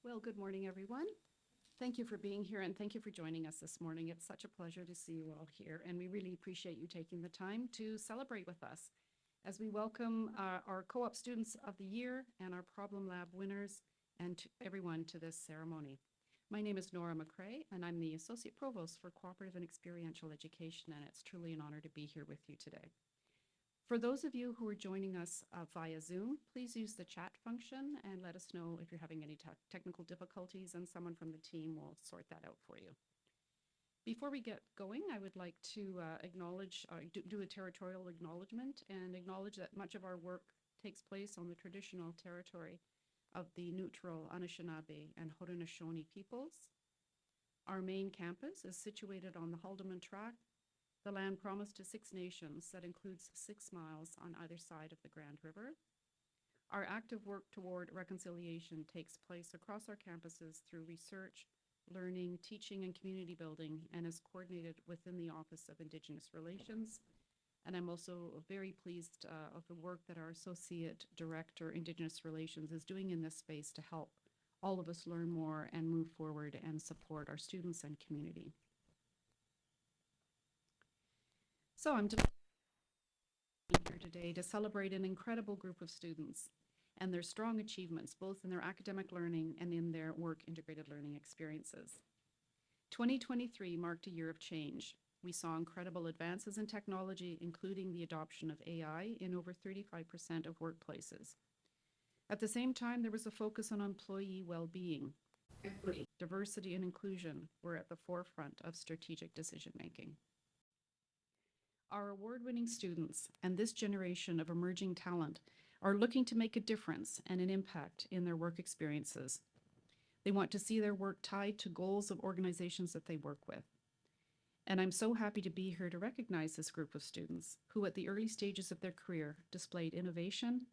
Well, good morning, everyone. Thank you for being here and thank you for joining us this morning. It's such a pleasure to see you all here, and we really appreciate you taking the time to celebrate with us as we welcome our Co-op Students of the Year and our Problem Lab winners and to everyone to this ceremony. My name is Nora McCrae, and I'm the Associate Provost for Cooperative and Experiential Education, and it's truly an honor to be here with you today. For those of you who are joining us via Zoom, please use the chat function and let us know if you're having any technical difficulties, and someone from the team will sort that out for you. Before we get going, I would like to do a territorial acknowledgement and acknowledge that much of our work takes place on the traditional territory of the neutral Anishinaabe and Haudenosaunee peoples. Our main campus is situated on the Haldeman Tract, the land promised to 6 nations that includes 6 miles on either side of the Grand River. Our active work toward reconciliation takes place across our campuses through research, learning, teaching, and community building, and is coordinated within the Office of Indigenous Relations. And I'm also very pleased of the work that our Associate Director, Indigenous Relations, is doing in this space to help all of us learn more and move forward and support our students and community. So I'm delighted to be here today to celebrate an incredible group of students and their strong achievements, both in their academic learning and in their work integrated learning experiences. 2023 marked a year of change. We saw incredible advances in technology, including the adoption of AI in over 35% of workplaces. At the same time, there was a focus on employee well-being. Equity, diversity, and inclusion were at the forefront of strategic decision-making. Our award-winning students and this generation of emerging talent are looking to make a difference and an impact in their work experiences. They want to see their work tied to goals of organizations that they work with. And I'm so happy to be here to recognize this group of students who at the early stages of their career displayed innovation,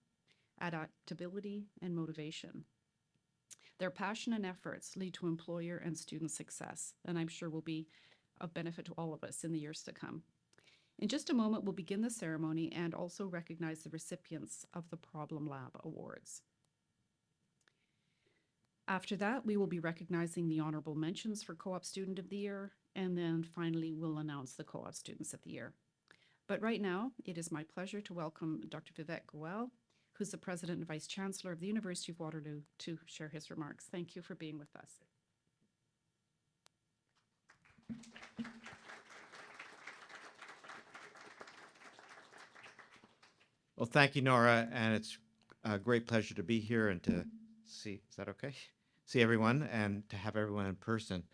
adaptability, and motivation. Their passion and efforts lead to employer and student success, and I'm sure will be of benefit to all of us in the years to come. In just a moment, we'll begin the ceremony and also recognize the recipients of the Problem Lab Awards. After that, we will be recognizing the honorable mentions for Co-op Student of the Year, and then finally we'll announce the Co-op Students of the Year. But right now, it is my pleasure to welcome Dr. Vivek Goel, who's the President and Vice Chancellor of the University of Waterloo, to share his remarks. Thank you for being with us. Well, thank you, Nora, and it's a great pleasure to be here and to see, is that okay? See everyone and to have everyone in person.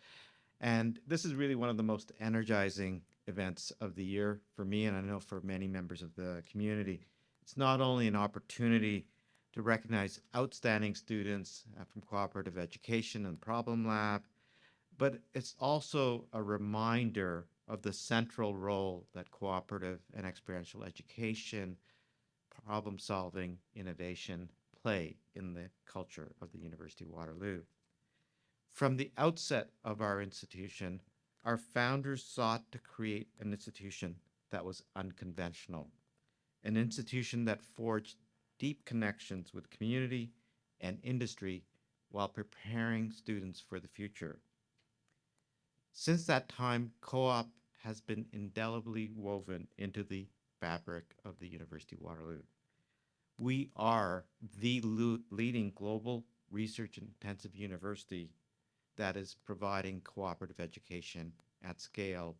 And this is really one of the most energizing events of the year for me, and I know for many members of the community. It's not only an opportunity to recognize outstanding students from cooperative education and Problem Lab, but it's also a reminder of the central role that cooperative and experiential education, problem solving, innovation play in the culture of the University of Waterloo. From the outset of our institution, our founders sought to create an institution that was unconventional, an institution that forged deep connections with community and industry while preparing students for the future. Since that time, co-op has been indelibly woven into the fabric of the University of Waterloo. We are the leading global research-intensive university that is providing cooperative education at scale,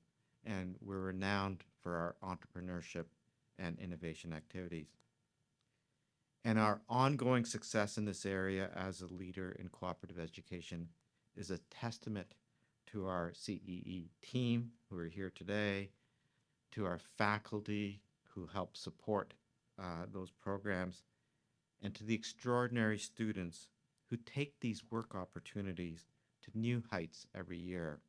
and we're renowned for our entrepreneurship and innovation activities. And our ongoing success in this area as a leader in cooperative education is a testament to our CEE team who are here today, to our faculty who help support those programs, and to the extraordinary students who take these work opportunities to new heights every year.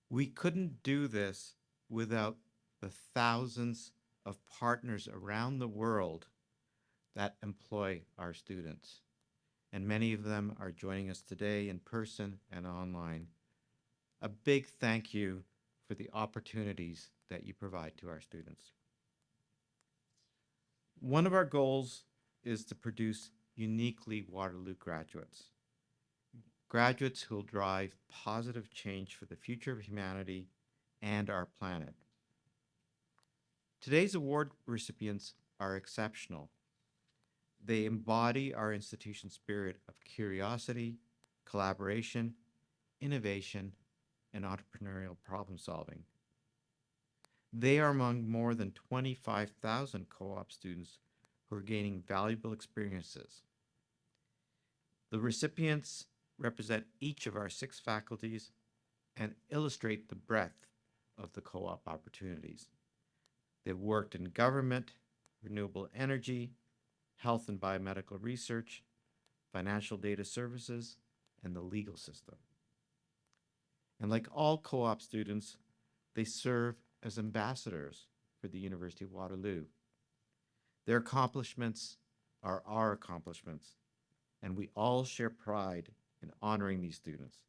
We couldn't do this without the thousands of partners around the world that employ our students. And many of them are joining us today in person and online. A big thank you for the opportunities that you provide to our students. One of our goals is to produce uniquely Waterloo graduates. graduates who will drive positive change for the future of humanity and our planet. Today's award recipients are exceptional. They embody our institution's spirit of curiosity, collaboration, innovation, and entrepreneurial problem solving. They are among more than 25,000 co-op students who are gaining valuable experiences. The recipients represent each of our 6 faculties and illustrate the breadth of the co-op opportunities. They've worked in government, renewable energy, health and biomedical research, financial data services, and the legal system. And like all co-op students, they serve as ambassadors for the University of Waterloo. Their accomplishments are our accomplishments, and we all share pride in honoring these students,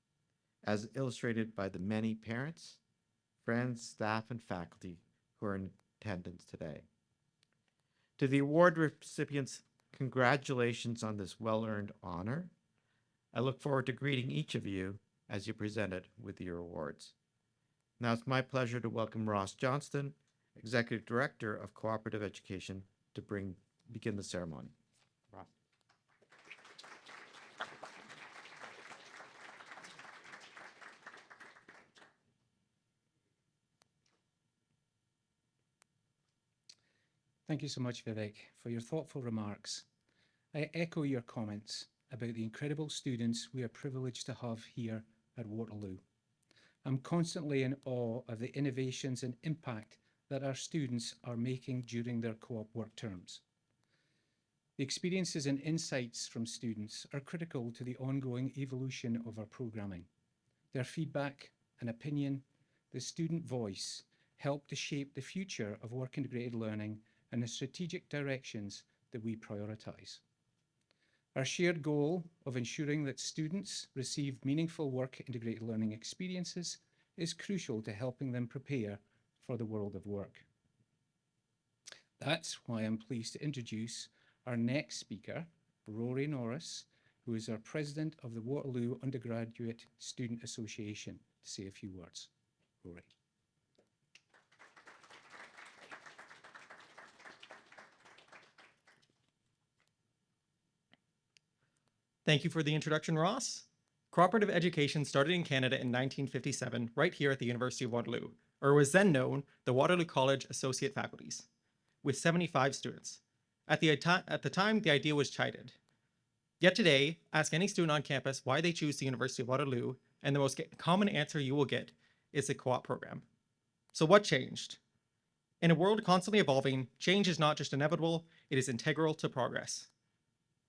as illustrated by the many parents, friends, staff, and faculty who are in attendance today. To the award recipients, congratulations on this well-earned honor. I look forward to greeting each of you as you present it with your awards. Now it's my pleasure to welcome Ross Johnston, Executive Director of Cooperative Education, to begin the ceremony. Ross. Thank you so much, Vivek, for your thoughtful remarks. I echo your comments about the incredible students we are privileged to have here at Waterloo. I'm constantly in awe of the innovations and impact that our students are making during their co-op work terms. The experiences and insights from students are critical to the ongoing evolution of our programming. Their feedback and opinion, the student voice, help to shape the future of work integrated learning and the strategic directions that we prioritize. Our shared goal of ensuring that students receive meaningful work integrated learning experiences is crucial to helping them prepare for the world of work. That's why I'm pleased to introduce our next speaker, Rory Norris, who is our president of the Waterloo Undergraduate Student Association, to say a few words. Rory. Thank you for the introduction, Ross. Cooperative education started in Canada in 1957, right here at the University of Waterloo, or was then known the Waterloo College Associate Faculties, with 75 students. At the time, the idea was chided. Yet today, ask any student on campus why they choose the University of Waterloo, and the most common answer you will get is the co-op program. So what changed? In a world constantly evolving, change is not just inevitable, it is integral to progress.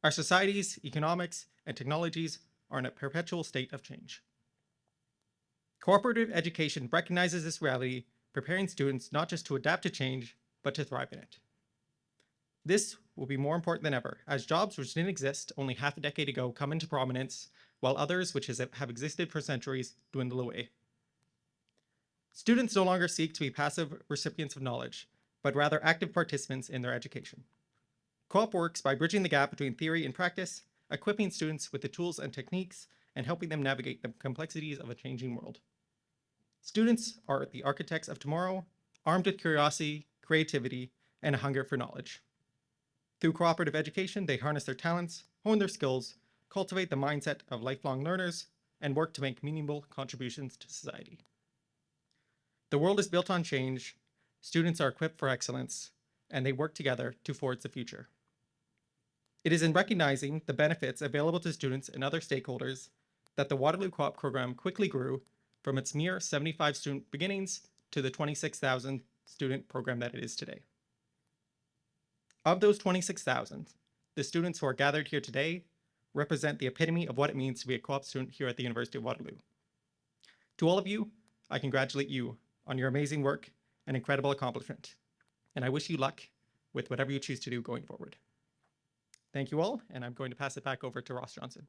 Our societies, economics, and technologies are in a perpetual state of change. Cooperative education recognizes this reality, preparing students not just to adapt to change, but to thrive in it. This will be more important than ever, as jobs which didn't exist only half a decade ago come into prominence, while others which have existed for centuries dwindle away. Students no longer seek to be passive recipients of knowledge, but rather active participants in their education. Co-op works by bridging the gap between theory and practice, equipping students with the tools and techniques, and helping them navigate the complexities of a changing world. Students are the architects of tomorrow, armed with curiosity, creativity, and a hunger for knowledge. Through cooperative education, they harness their talents, hone their skills, cultivate the mindset of lifelong learners, and work to make meaningful contributions to society. The world is built on change, students are equipped for excellence, and they work together to forge the future. It is in recognizing the benefits available to students and other stakeholders that the Waterloo Co-op program quickly grew from its mere 75 student beginnings to the 26,000 student program that it is today. Of those 26,000, the students who are gathered here today represent the epitome of what it means to be a co-op student here at the University of Waterloo. To all of you, I congratulate you on your amazing work and incredible accomplishment, and I wish you luck with whatever you choose to do going forward. Thank you all, and I'm going to pass it back over to Ross Johnson.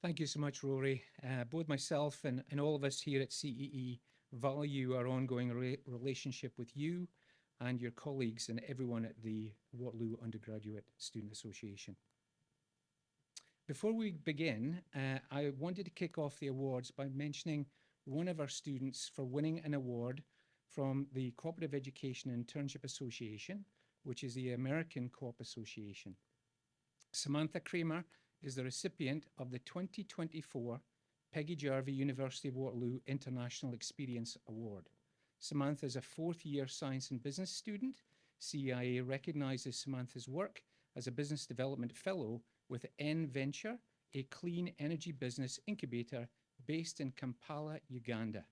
Thank you so much, Rory. Both myself and all of us here at CEE value our ongoing relationship with you and your colleagues and everyone at the Waterloo Undergraduate Student Association. Before we begin, I wanted to kick off the awards by mentioning one of our students for winning an award from the Cooperative Education Internship Association, which is the American Co-op Association. Samantha Kramer is the recipient of the 2024 Peggy Jarvie University of Waterloo International Experience Award. Samantha is a fourth-year science and business student. CIA recognizes Samantha's work as a business development fellow with N Venture, a clean energy business incubator based in Kampala, Uganda.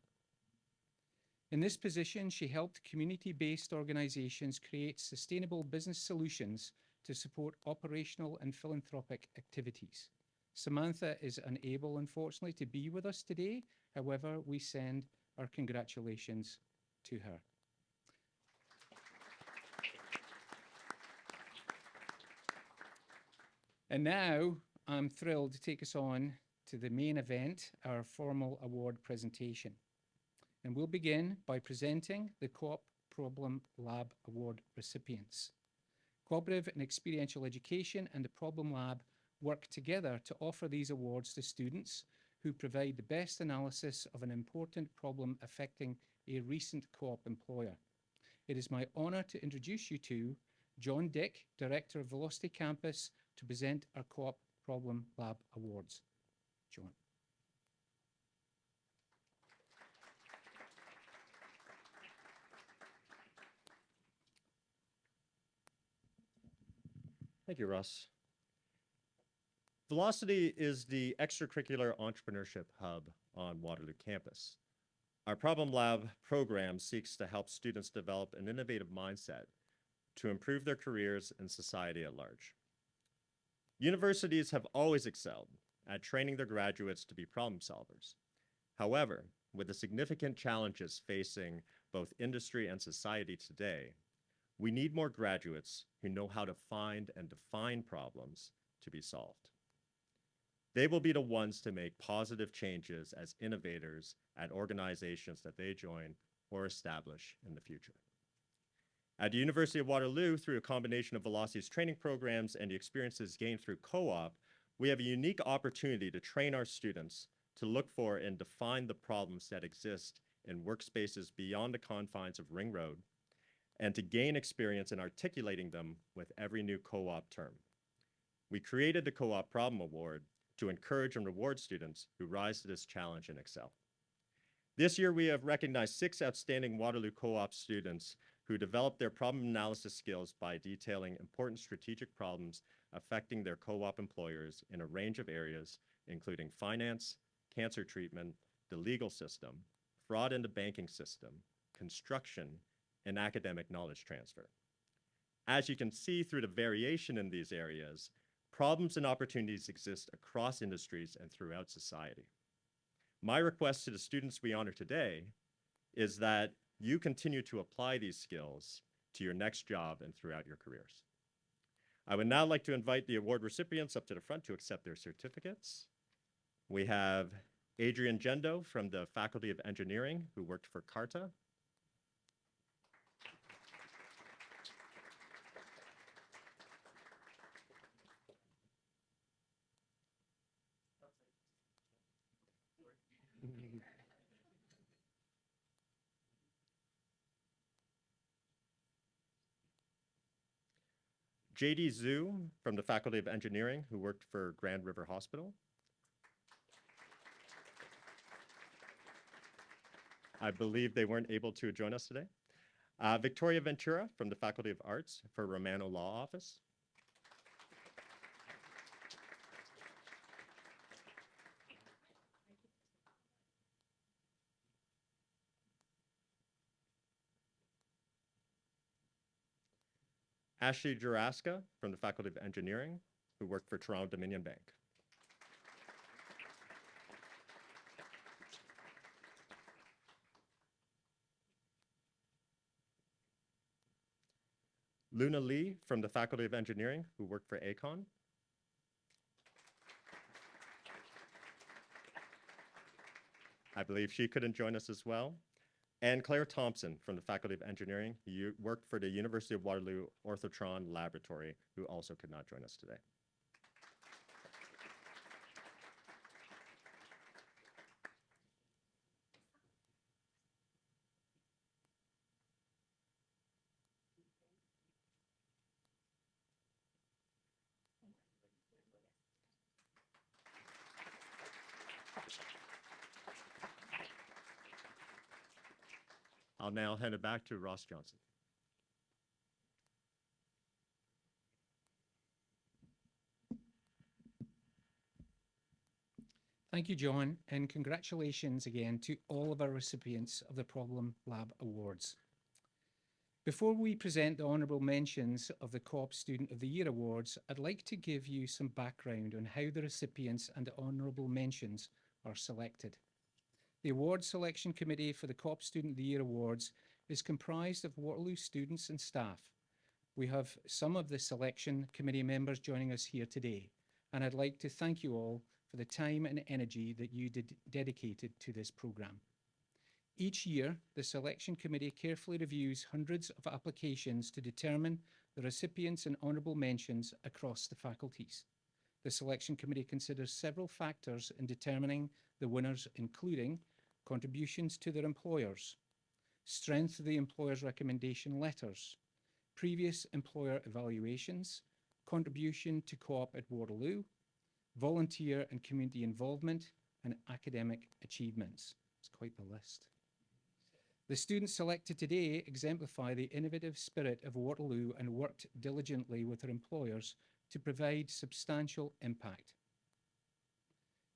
In this position, she helped community-based organizations create sustainable business solutions to support operational and philanthropic activities. Samantha is unable, unfortunately, to be with us today. However, we send our congratulations to her. And now I'm thrilled to take us on to the main event, our formal award presentation. And we'll begin by presenting the Co-op Problem Lab Award recipients. Cooperative and experiential education and the Problem Lab work together to offer these awards to students who provide the best analysis of an important problem affecting a recent co-op employer. It is my honor to introduce you to John Dick, Director of Velocity Campus, to present our Co-op Problem Lab Awards. John. Thank you, Russ. Velocity is the extracurricular entrepreneurship hub on Waterloo campus. Our Problem Lab program seeks to help students develop an innovative mindset to improve their careers and society at large. Universities have always excelled at training their graduates to be problem solvers. However, with the significant challenges facing both industry and society today, we need more graduates who know how to find and define problems to be solved. They will be the ones to make positive changes as innovators at organizations that they join or establish in the future. At the University of Waterloo, through a combination of Velocity's training programs and the experiences gained through co-op, we have a unique opportunity to train our students to look for and define the problems that exist in workspaces beyond the confines of Ring Road, and to gain experience in articulating them with every new co-op term. We created the Co-op Problem Award to encourage and reward students who rise to this challenge and excel. This year, we have recognized 6 outstanding Waterloo co-op students who developed their problem analysis skills by detailing important strategic problems affecting their co-op employers in a range of areas, including finance, cancer treatment, the legal system, fraud in the banking system, construction, and academic knowledge transfer. As you can see through the variation in these areas, problems and opportunities exist across industries and throughout society. My request to the students we honor today is that you continue to apply these skills to your next job and throughout your careers. I would now like to invite the award recipients up to the front to accept their certificates. We have Adrian Gendo from the Faculty of Engineering, who worked for CARTA. JD Zhu from the Faculty of Engineering, who worked for Grand River Hospital. I believe they weren't able to join us today. Victoria Ventura from the Faculty of Arts for Romano Law Office. Ashley Juraska from the Faculty of Engineering, who worked for Toronto Dominion Bank. Luna Lee from the Faculty of Engineering, who worked for ACON. I believe she couldn't join us as well. and Claire Thompson from the Faculty of Engineering, who worked for the University of Waterloo Orthotron Laboratory, who also could not join us today. I'll now hand it back to Ross Johnson. Thank you, John, and congratulations again to all of our recipients of the Problem Lab Awards. Before we present the honourable mentions of the Co-op Student of the Year Awards, I'd like to give you some background on how the recipients and the honourable mentions are selected. The Award Selection Committee for the Co-op Student of the Year Awards is comprised of Waterloo students and staff. We have some of the selection committee members joining us here today, and I'd like to thank you all for the time and energy that you dedicated to this programme. Each year, the selection committee carefully reviews hundreds of applications to determine the recipients and honourable mentions across the faculties. The selection committee considers several factors in determining the winners, including contributions to their employers, strength of the employer's recommendation letters, previous employer evaluations, contribution to Co-op at Waterloo, volunteer and community involvement, and academic achievements. It's quite the list. The students selected today exemplify the innovative spirit of Waterloo and worked diligently with their employers to provide substantial impact.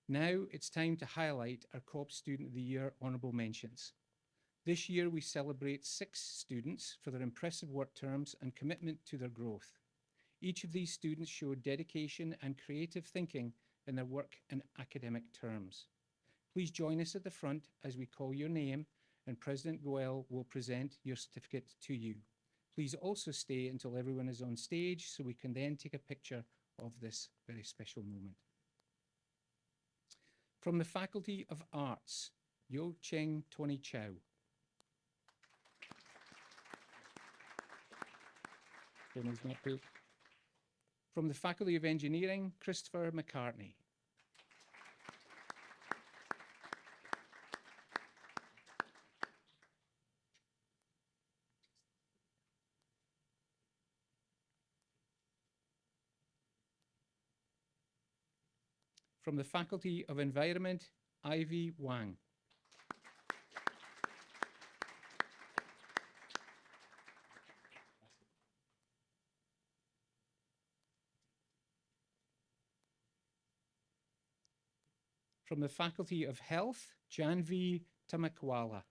Now it's time to highlight our Co-op Student of the Year honourable mentions. This year we celebrate 6 students for their impressive work terms and commitment to their growth. Each of these students showed dedication and creative thinking in their work and academic terms. Please join us at the front as we call your name, and President Goel will present your certificate to you. Please also stay until everyone is on stage so we can then take a picture of this very special moment. From the Faculty of Arts, Yo Cheng Tony Chow. From the Faculty of Engineering, Christopher McCartney. From the Faculty of Environment, Ivy Wang. From the Faculty of Health, Janvi Tamakwala.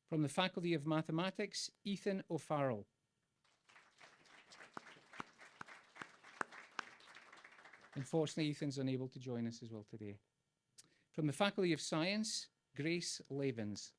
From the Faculty of Mathematics, Ethan O'Farrell. Unfortunately, Ethan's unable to join us as well today. From the Faculty of Science, Grace Lavins.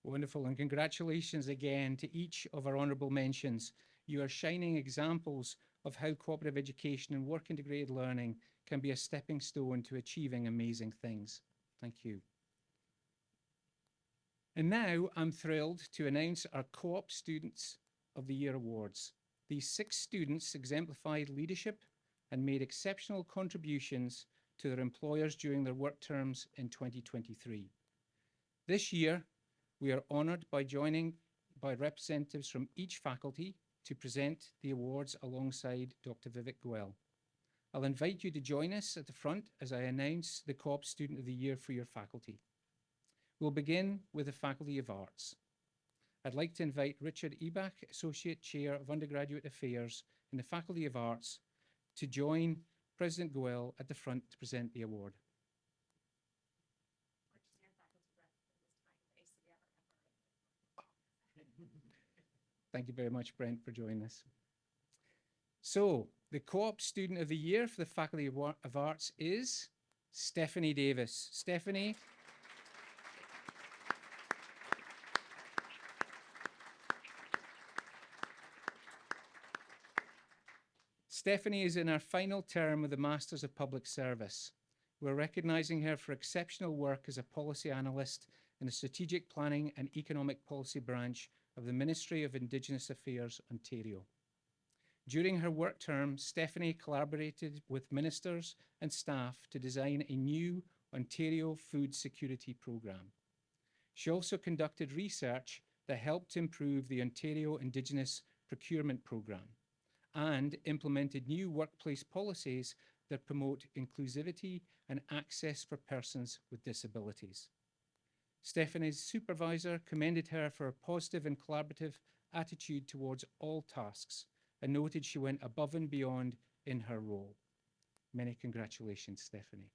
Wonderful, and congratulations again to each of our honourable mentions. You are shining examples of how cooperative education and work integrated learning can be a stepping stone to achieving amazing things. Thank you. And now I'm thrilled to announce our Co-op Students of the Year Awards. These 6 students exemplified leadership and made exceptional contributions to their employers during their work terms in 2023. This year, we are honoured by joining by representatives from each faculty to present the awards alongside Dr. Vivek Goel. I'll invite you to join us at the front as I announce the Co-op Student of the Year for your faculty. We'll begin with the Faculty of Arts. I'd like to invite Richard Ebach, Associate Chair of Undergraduate Affairs in the Faculty of Arts, to join President Goel at the front to present the award. Thank you very much, Brent, for joining us. So, the Co-op Student of the Year for the Faculty of Arts is Stephanie Davis. Stephanie. Stephanie is in her final term with the Masters of Public Service. We're recognising her for exceptional work as a policy analyst in the Strategic Planning and Economic Policy branch of the Ministry of Indigenous Affairs, Ontario. During her work term, Stephanie collaborated with ministers and staff to design a new Ontario food security programme. She also conducted research that helped improve the Ontario Indigenous Procurement Programme and implemented new workplace policies that promote inclusivity and access for persons with disabilities. Stephanie's supervisor commended her for a positive and collaborative attitude towards all tasks and noted she went above and beyond in her role. Many congratulations, Stephanie.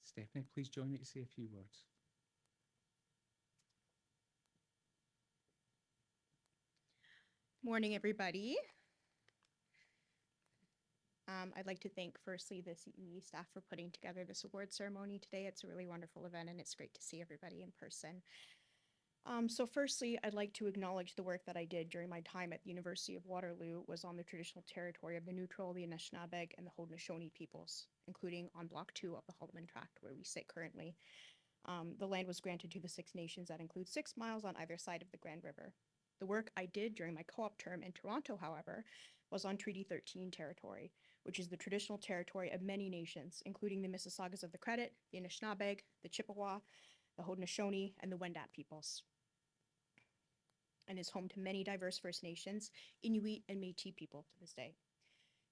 Stephanie, please join me to say a few words. Morning, everybody. I'd like to thank firstly the CE staff for putting together this award ceremony today. It's a really wonderful event and it's great to see everybody in person. So firstly, I'd like to acknowledge the work that I did during my time at the University of Waterloo was on the traditional territory of the Neutral, the Anishinaabe, and the Haudenosaunee peoples, including on Block 2 of the Haldeman Tract where we sit currently. The land was granted to the Six Nations that includes 6 miles on either side of the Grand River. The work I did during my co-op term in Toronto, however, was on Treaty 13 territory, which is the traditional territory of many nations, including the Mississaugas of the Credit, the Anishinaabe, the Chippewa, the Haudenosaunee, and the Wendat peoples, and is home to many diverse First Nations, Inuit, and Métis people to this day.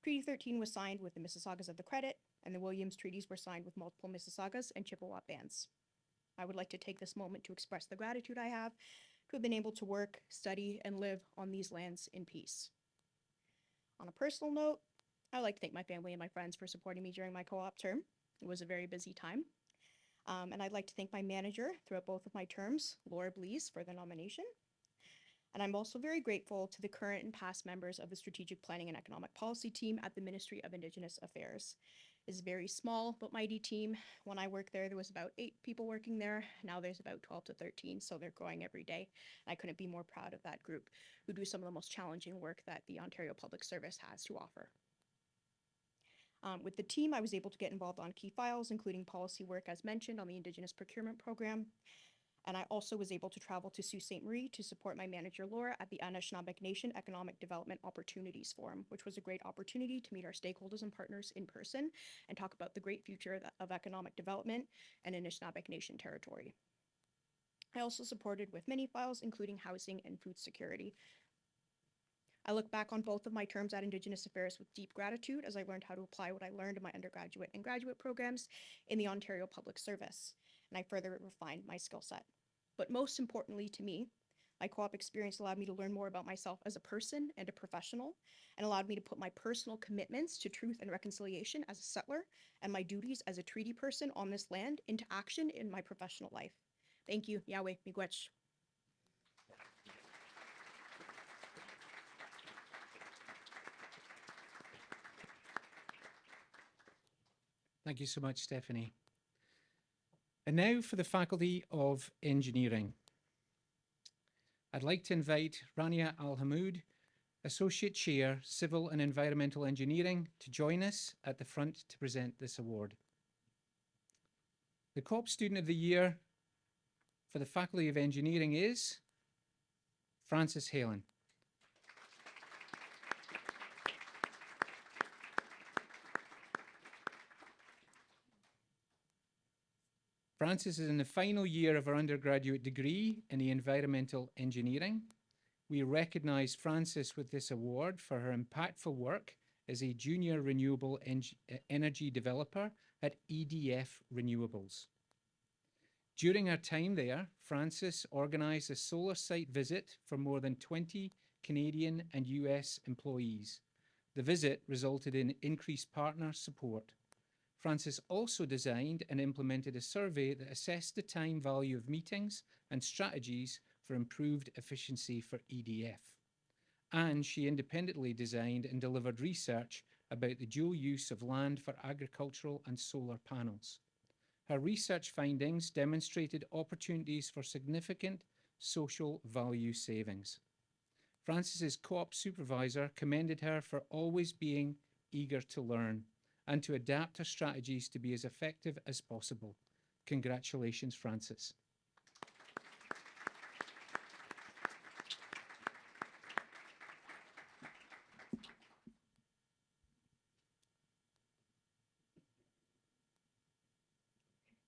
Treaty 13 was signed with the Mississaugas of the Credit, and the Williams Treaties were signed with multiple Mississaugas and Chippewa bands. I would like to take this moment to express the gratitude I have to have been able to work, study, and live on these lands in peace. On a personal note, I would like to thank my family and my friends for supporting me during my co-op term. It was a very busy time. And I'd like to thank my manager throughout both of my terms, Laura Blees, for the nomination. And I'm also very grateful to the current and past members of the Strategic Planning and Economic Policy team at the Ministry of Indigenous Affairs. It's a very small but mighty team. When I worked there was about 8 people working there. Now there's about 12 to 13, so they're growing every day. I couldn't be more proud of that group who do some of the most challenging work that the Ontario Public Service has to offer. With the team, I was able to get involved on key files, including policy work as mentioned on the Indigenous Procurement Program. And I also was able to travel to Sault Ste. Marie to support my manager, Laura, at the Anishinaabe Nation Economic Development Opportunities Forum, which was a great opportunity to meet our stakeholders and partners in person and talk about the great future of economic development and Anishinaabe Nation territory. I also supported with many files, including housing and food security. I look back on both of my terms at Indigenous Affairs with deep gratitude as I learned how to apply what I learned in my undergraduate and graduate programs in the Ontario Public Service, and I further refined my skill set. But most importantly to me, my co-op experience allowed me to learn more about myself as a person and a professional, and allowed me to put my personal commitments to truth and reconciliation as a settler and my duties as a treaty person on this land into action in my professional life. Thank you. Yahweh, miigwech. Thank you so much, Stephanie. And now for the Faculty of Engineering. I'd like to invite Rania Al-Hamoud, Associate Chair, Civil and Environmental Engineering, to join us at the front to present this award. The Co-op Student of the Year for the Faculty of Engineering is Francis Halen. Francis is in the final year of her undergraduate degree in the environmental engineering. we recognize Frances with this award for her impactful work as a junior renewable energy developer at EDF Renewables. During her time there, Frances organised a solar site visit for more than 20 Canadian and US employees. The visit resulted in increased partner support. Frances also designed and implemented a survey that assessed the time value of meetings and strategies for improved efficiency for EDF. And she independently designed and delivered research about the dual use of land for agricultural and solar panels. Her research findings demonstrated opportunities for significant social value savings. Frances's co-op supervisor commended her for always being eager to learn and to adapt her strategies to be as effective as possible. Congratulations, Frances.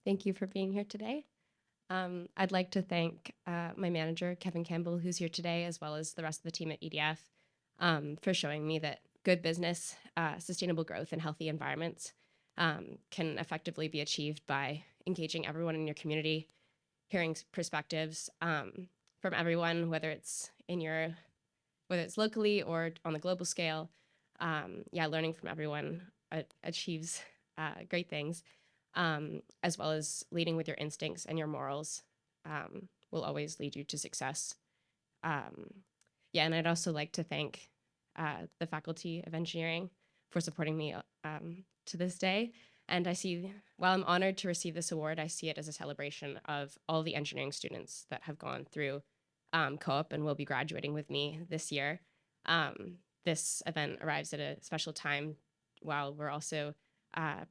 Thank you for being here today. I'd like to thank my manager, Kevin Campbell, who's here today, as well as the rest of the team at EDF, for showing me that good business, sustainable growth, and healthy environments can effectively be achieved by engaging everyone in your community, hearing perspectives from everyone, whether it's locally or on the global scale. Learning from everyone achieves great things. As well as leading with your instincts and your morals will always lead you to success. And I'd also like to thank the Faculty of Engineering for supporting me to this day. And while I'm honored to receive this award, I see it as a celebration of all the engineering students that have gone through Co-op and will be graduating with me this year. This event arrives at a special time while we're also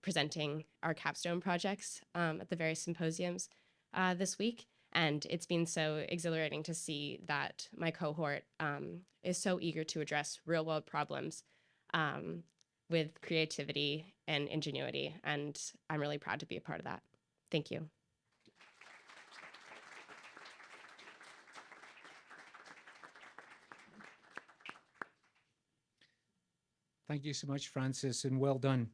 presenting our capstone projects at the various symposiums this week. And it's been so exhilarating to see that my cohort is so eager to address real world problems with creativity and ingenuity. And I'm really proud to be a part of that. Thank you. Thank you so much, Frances, and well done.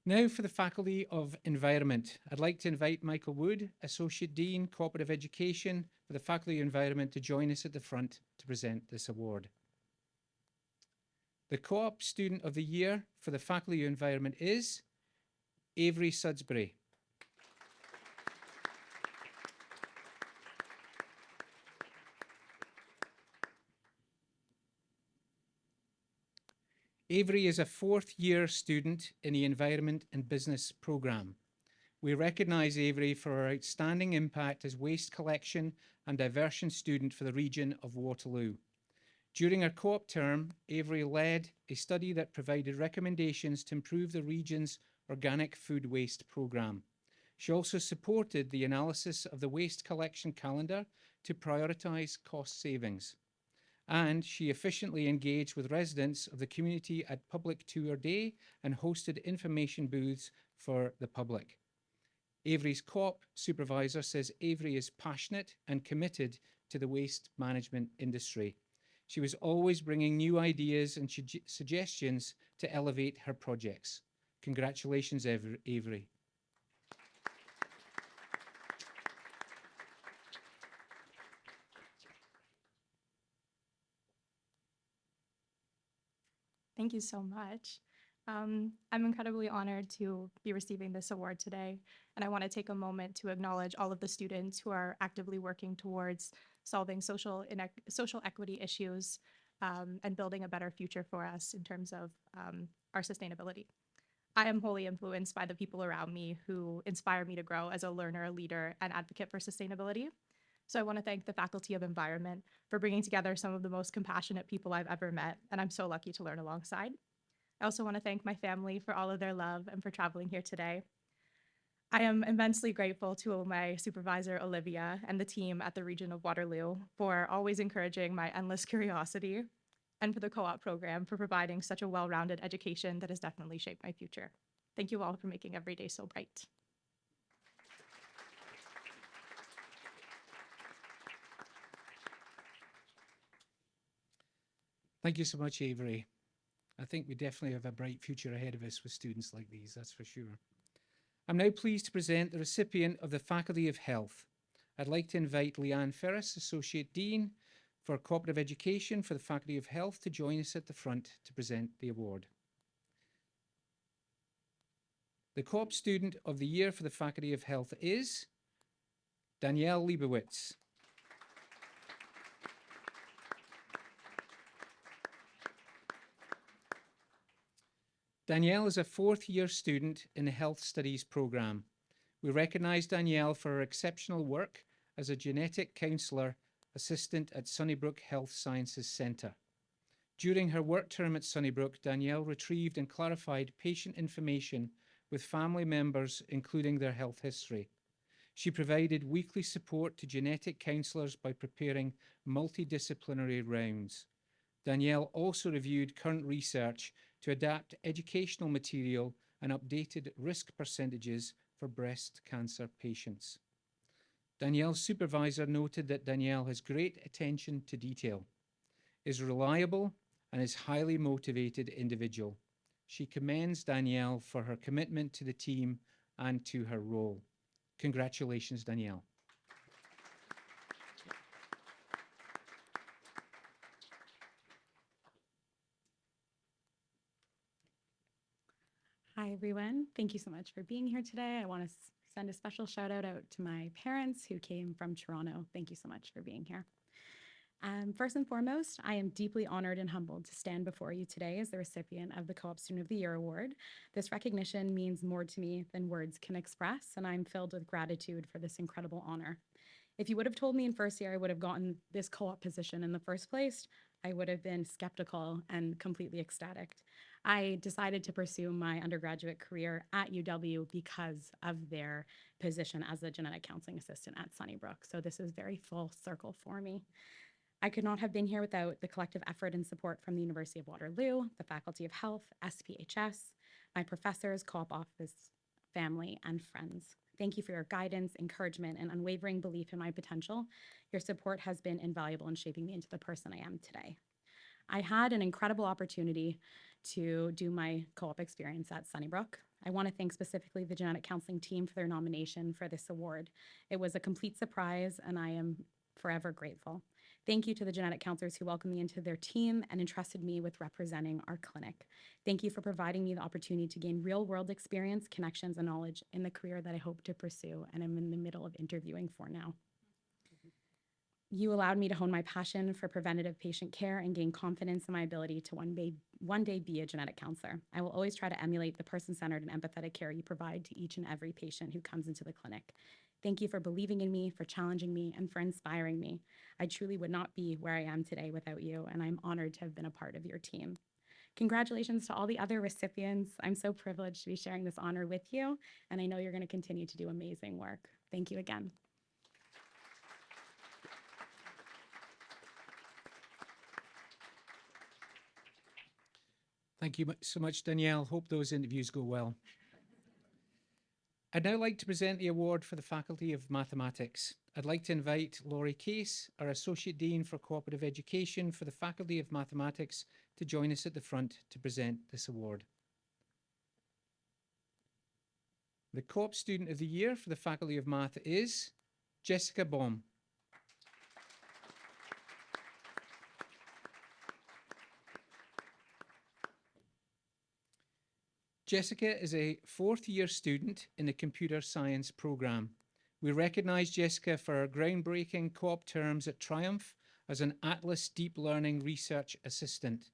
Now for the Faculty of Environment. I'd like to invite Michael Wood, Associate Dean, Cooperative Education for the Faculty of Environment, to join us at the front to present this award. The Co-op Student of the Year for the Faculty of Environment is Avery Sudsbury. Avery is a fourth-year student in the Environment and Business programme. We recognise Avery for her outstanding impact as waste collection and diversion student for the region of Waterloo. During her co-op term, Avery led a study that provided recommendations to improve the region's organic food waste programme. She also supported the analysis of the waste collection calendar to prioritise cost savings. And she efficiently engaged with residents of the community at Public Tour Day and hosted information booths for the public. Avery's co-op supervisor says Avery is passionate and committed to the waste management industry. She was always bringing new ideas and suggestions to elevate her projects. Congratulations, Avery. Thank you so much. I'm incredibly honored to be receiving this award today, and I want to take a moment to acknowledge all of the students who are actively working towards solving social equity issues and building a better future for us in terms of our sustainability. I am wholly influenced by the people around me who inspire me to grow as a learner, leader, and advocate for sustainability. So I want to thank the Faculty of Environment for bringing together some of the most compassionate people I've ever met, and I'm so lucky to learn alongside. I also want to thank my family for all of their love and for traveling here today. I am immensely grateful to my supervisor, Olivia, and the team at the region of Waterloo for always encouraging my endless curiosity, and for the co-op program for providing such a well-rounded education that has definitely shaped my future. Thank you all for making every day so bright. Thank you so much, Avery. I think we definitely have a bright future ahead of us with students like these, that's for sure. I'm now pleased to present the recipient of the Faculty of Health. I'd like to invite Leanne Ferris, Associate Dean for Cooperative Education for the Faculty of Health, to join us at the front to present the award. The Co-op Student of the Year for the Faculty of Health is Danielle Leibowitz. Danielle is a fourth-year student in the Health Studies program. We recognise Danielle for her exceptional work as a genetic counsellor assistant at Sunnybrook Health Sciences Centre. During her work term at Sunnybrook, Danielle retrieved and clarified patient information with family members, including their health history. She provided weekly support to genetic counsellors by preparing multidisciplinary rounds. Danielle also reviewed current research to adapt educational material and updated risk percentages for breast cancer patients. Danielle's supervisor noted that Danielle has great attention to detail, is reliable, and is a highly motivated individual. She commends Danielle for her commitment to the team and to her role. Congratulations, Danielle. Hi, everyone. Thank you so much for being here today. I want to send a special shout out to my parents who came from Toronto. Thank you so much for being here. First and foremost, I am deeply honored and humbled to stand before you today as the recipient of the Co-op Student of the Year Award. This recognition means more to me than words can express, and I'm filled with gratitude for this incredible honor. If you would have told me in first year I would have gotten this co-op position in the first place, I would have been skeptical and completely ecstatic. I decided to pursue my undergraduate career at UW because of their position as a genetic counseling assistant at Sunnybrook. So this is very full circle for me. I could not have been here without the collective effort and support from the University of Waterloo, the Faculty of Health, SPHS, my professors, co-op office, family, and friends. Thank you for your guidance, encouragement, and unwavering belief in my potential. Your support has been invaluable in shaping me into the person I am today. I had an incredible opportunity to do my co-op experience at Sunnybrook. I want to thank specifically the genetic counseling team for their nomination for this award. It was a complete surprise, and I am forever grateful. Thank you to the genetic counselors who welcomed me into their team and entrusted me with representing our clinic. Thank you for providing me the opportunity to gain real-world experience, connections, and knowledge in the career that I hope to pursue and am in the middle of interviewing for now. You allowed me to hone my passion for preventative patient care and gain confidence in my ability to one day be a genetic counselor. I will always try to emulate the person-centered and empathetic care you provide to each and every patient who comes into the clinic. Thank you for believing in me, for challenging me, and for inspiring me. I truly would not be where I am today without you, and I'm honored to have been a part of your team. Congratulations to all the other recipients. I'm so privileged to be sharing this honor with you, and I know you're going to continue to do amazing work. Thank you again. Thank you so much, Danielle. Hope those interviews go well. I'd now like to present the award for the Faculty of Mathematics. I'd like to invite Laurie Case, our Associate Dean for Cooperative Education for the Faculty of Mathematics, to join us at the front to present this award. The Co-op Student of the Year for the Faculty of Math is Jessica Baum. Jessica is a fourth-year student in the computer science program. We recognise Jessica for her groundbreaking co-op terms at Triumph as an Atlas Deep Learning Research Assistant.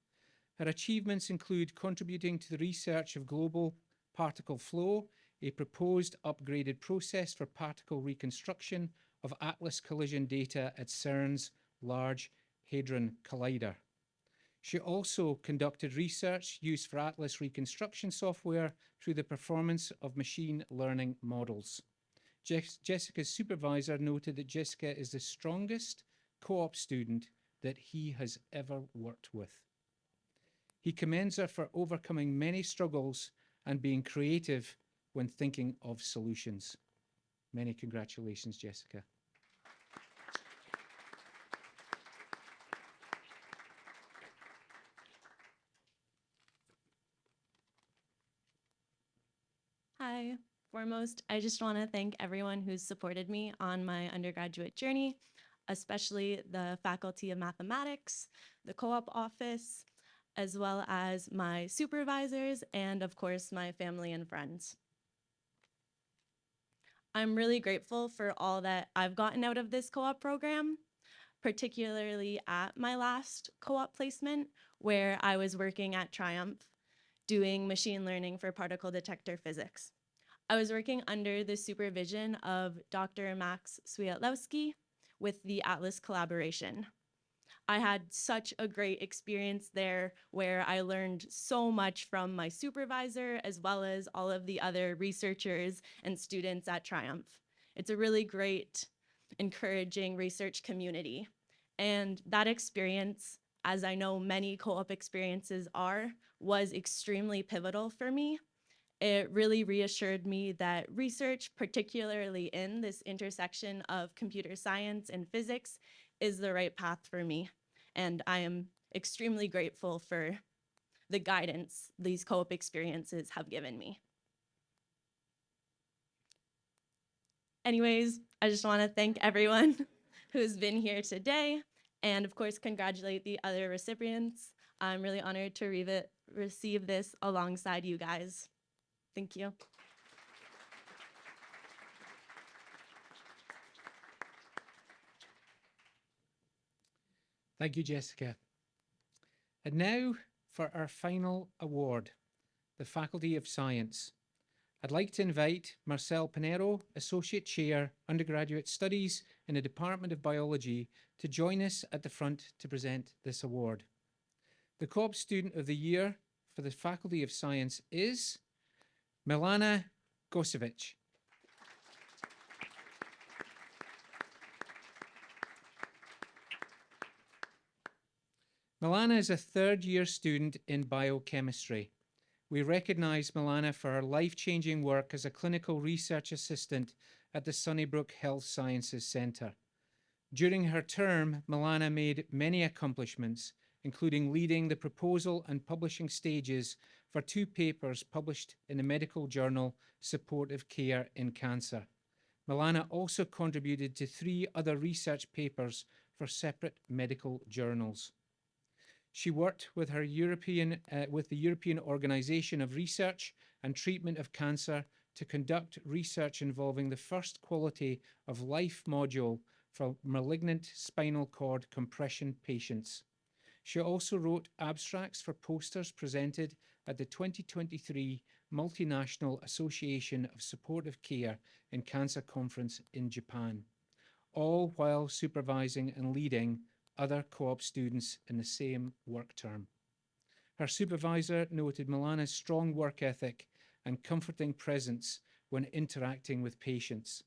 Her achievements include contributing to the research of global particle flow, a proposed upgraded process for particle reconstruction of Atlas collision data at CERN's Large Hadron Collider. She also conducted research used for Atlas reconstruction software through the performance of machine learning models. Jessica's supervisor noted that Jessica is the strongest co-op student that he has ever worked with. He commends her for overcoming many struggles and being creative when thinking of solutions. Many congratulations, Jessica. Hi. Foremost, I just want to thank everyone who's supported me on my undergraduate journey, especially the Faculty of Mathematics, the co-op office, as well as my supervisors, and of course, my family and friends. I'm really grateful for all that I've gotten out of this co-op program, particularly at my last co-op placement, where I was working at Triumph, doing machine learning for particle detector physics. I was working under the supervision of Dr. Max Swiatlowski with the Atlas collaboration. I had such a great experience there where I learned so much from my supervisor as well as all of the other researchers and students at Triumph. It's a really great, encouraging research community. And that experience, as I know many co-op experiences are, was extremely pivotal for me. It really reassured me that research, particularly in this intersection of computer science and physics, is the right path for me. And I am extremely grateful for the guidance these co-op experiences have given me. Anyways, I just want to thank everyone who's been here today, and of course, congratulate the other recipients. I'm really honored to receive this alongside you guys. Thank you. Thank you, Jessica. And now for our final award, the Faculty of Science. I'd like to invite Marcel Pinero, Associate Chair, Undergraduate Studies in the Department of Biology, to join us at the front to present this award. The Co-op Student of the Year for the Faculty of Science is Milana Gosevic. Milana is a third-year student in biochemistry. We recognize Milana for her life-changing work as a clinical research assistant at the Sunnybrook Health Sciences Centre. During her term, Milana made many accomplishments, including leading the proposal and publishing stages for 2 papers published in the medical journal Supportive Care in Cancer. Milana also contributed to 3 other research papers for separate medical journals. She worked with the European Organization of Research and Treatment of Cancer to conduct research involving the first quality of life module for malignant spinal cord compression patients. She also wrote abstracts for posters presented at the 2023 Multinational Association of Supportive Care in Cancer Conference in Japan, all while supervising and leading other co-op students in the same work term. Her supervisor noted Milana's strong work ethic and comforting presence when interacting with patients.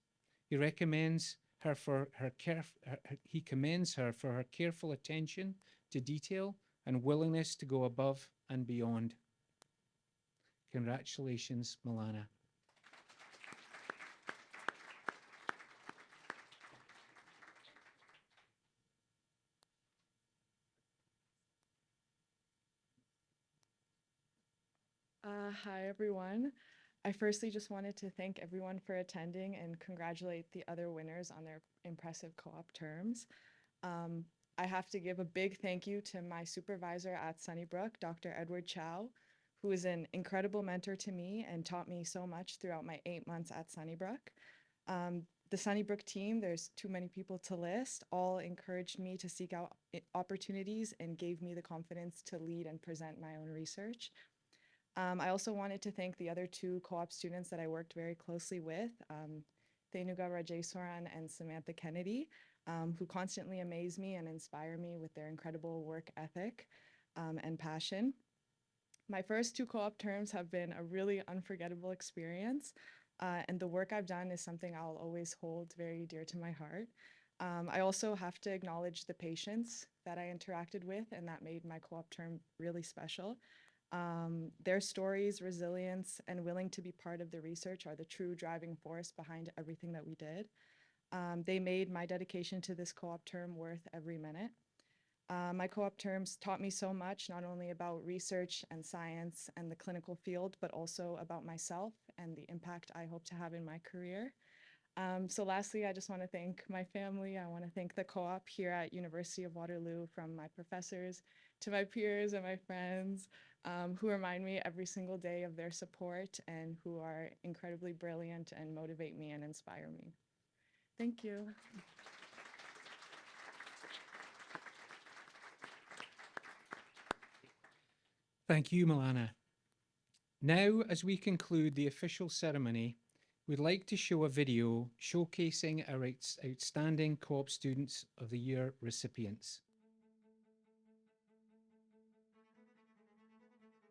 He commends her for her careful attention to detail and willingness to go above and beyond. Congratulations, Milana. Hi, everyone. I firstly just wanted to thank everyone for attending and congratulate the other winners on their impressive co-op terms. I have to give a big thank you to my supervisor at Sunnybrook, Dr. Edward Chow, who is an incredible mentor to me and taught me so much throughout my 8 months at Sunnybrook. The Sunnybrook team, there's too many people to list, all encouraged me to seek out opportunities and gave me the confidence to lead and present my own research. I also wanted to thank the other 2 co-op students that I worked very closely with, Thenuga Rajesoran and Samantha Kennedy, who constantly amaze me and inspire me with their incredible work ethic and passion. My first 2 co-op terms have been a really unforgettable experience, and the work I've done is something I'll always hold very dear to my heart. I also have to acknowledge the patients that I interacted with, and that made my co-op term really special. Their stories, resilience, and willing to be part of the research are the true driving force behind everything that we did. They made my dedication to this co-op term worth every minute. My co-op terms taught me so much, not only about research and science and the clinical field, but also about myself and the impact I hope to have in my career. So lastly, I just want to thank my family. I want to thank the co-op here at University of Waterloo, from my professors to my peers and my friends, who remind me every single day of their support and who are incredibly brilliant and motivate me and inspire me. Thank you. Thank you, Milana. Now, as we conclude the official ceremony, we'd like to show a video showcasing our outstanding Co-op Students of the Year recipients.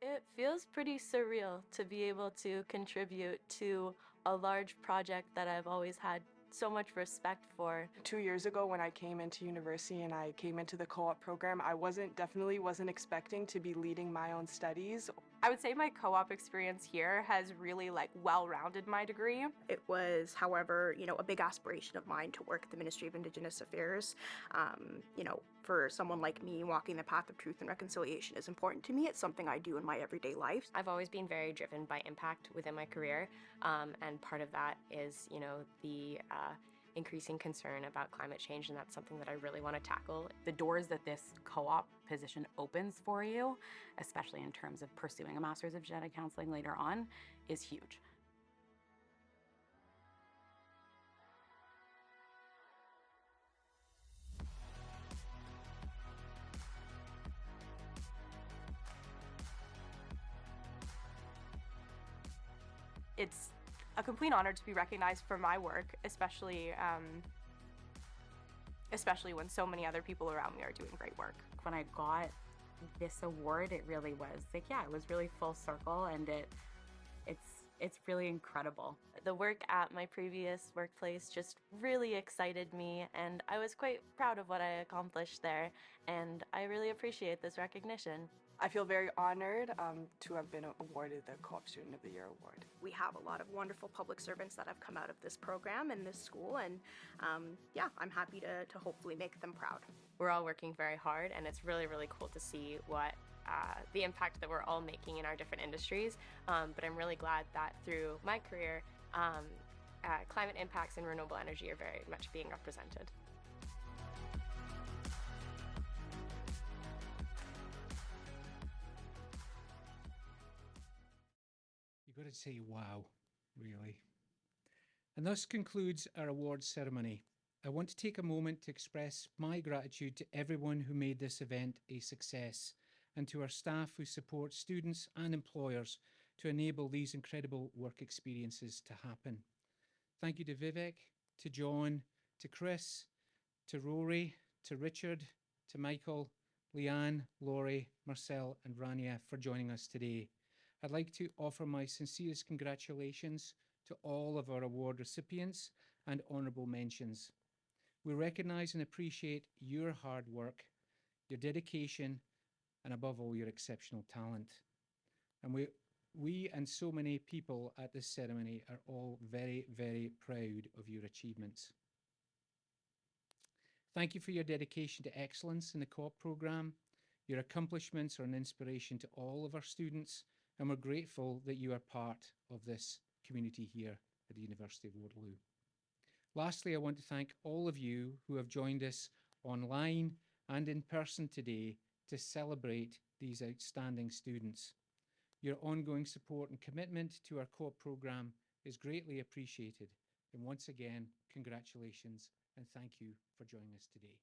It feels pretty surreal to be able to contribute to a large project that I've always had so much respect for. 2 years ago when I came into university and I came into the co-op program, I definitely wasn't expecting to be leading my own studies. I would say my co-op experience here has really well-rounded my degree. It was, however, a big aspiration of mine to work at the Ministry of Indigenous Affairs. For someone like me, walking the path of truth and reconciliation is important to me. It's something I do in my everyday life. I've always been very driven by impact within my career, and part of that is, the increasing concern about climate change, and that's something that I really want to tackle. The doors that this co-op position opens for you, especially in terms of pursuing a master's of genetic counseling later on, is huge. It's a complete honor to be recognized for my work, especially when so many other people around me are doing great work. When I got this award, it really was it was really full circle, and it's really incredible. The work at my previous workplace just really excited me, and I was quite proud of what I accomplished there, and I really appreciate this recognition. I feel very honored to have been awarded the Co-op Student of the Year award. We have a lot of wonderful public servants that have come out of this program and this school, and I'm happy to hopefully make them proud. We're all working very hard, and it's really, really cool to see what the impact that we're all making in our different industries. But I'm really glad that through my career, climate impacts and renewable energy are very much being represented. You've got to say wow, really. And thus concludes our awards ceremony. I want to take a moment to express my gratitude to everyone who made this event a success, and to our staff who support students and employers to enable these incredible work experiences to happen. Thank you to Vivek, to John, to Chris, to Rory, to Richard, to Michael, Leanne, Laurie, Marcel, and Rania for joining us today. I'd like to offer my sincerest congratulations to all of our award recipients and honourable mentions. We recognise and appreciate your hard work, your dedication, and above all, your exceptional talent. And we and so many people at this ceremony are all very, very proud of your achievements. Thank you for your dedication to excellence in the Co-op programme. Your accomplishments are an inspiration to all of our students, and we're grateful that you are part of this community here at the University of Waterloo. Lastly, I want to thank all of you who have joined us online and in person today to celebrate these outstanding students. Your ongoing support and commitment to our Co-op programme is greatly appreciated. And once again, congratulations and thank you for joining us today.